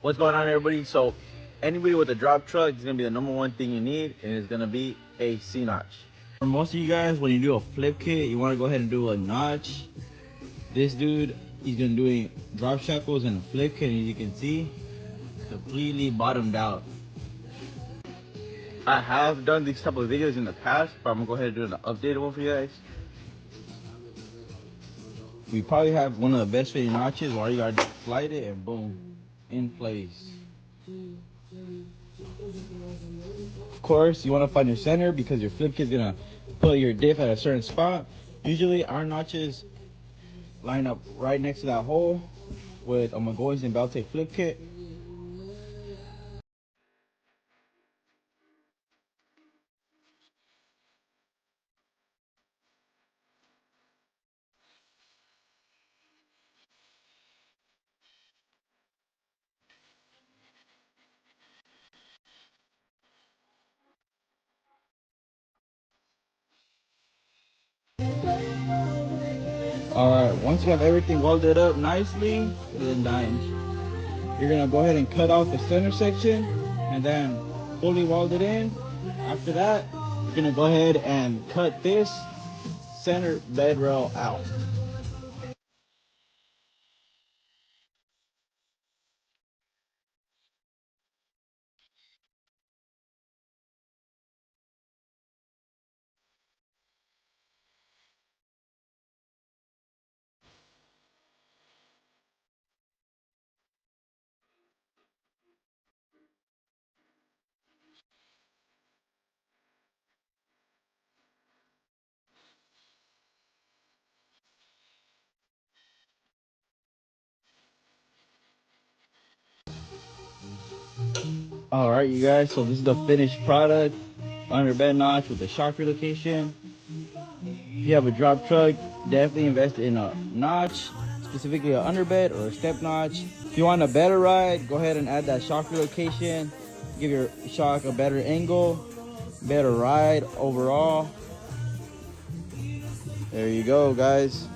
What's going on, everybody? So anybody with a drop truck is gonna be the number one thing you need, and it's gonna be a C-notch. For most of you guys, when you do a flip kit, you want to go ahead and do a notch. This dude, he's gonna do drop shackles and a flip kit, and as you can see, completely bottomed out. I have done these type of videos in the past, but I'm gonna go ahead and do an updated one for you guys. We probably have one of the best fitting notches where you gotta slide it and boom, in place. Of course, you want to find your center because your flip kit is gonna put your diff at a certain spot. Usually our notches line up right next to that hole with a Magoys and Belte flip kit. Alright, once you have everything welded up nicely, then you're gonna go ahead and cut out the center section and then fully weld it in. After that, you're gonna go ahead and cut this center bed rail out. Alright, you guys, so this is the finished product. Under bed notch with the shock relocation. If you have a drop truck, definitely invest in a notch, specifically an underbed or a step notch. If you want a better ride, go ahead and add that shock relocation. Give your shock a better angle, better ride overall. There you go, guys.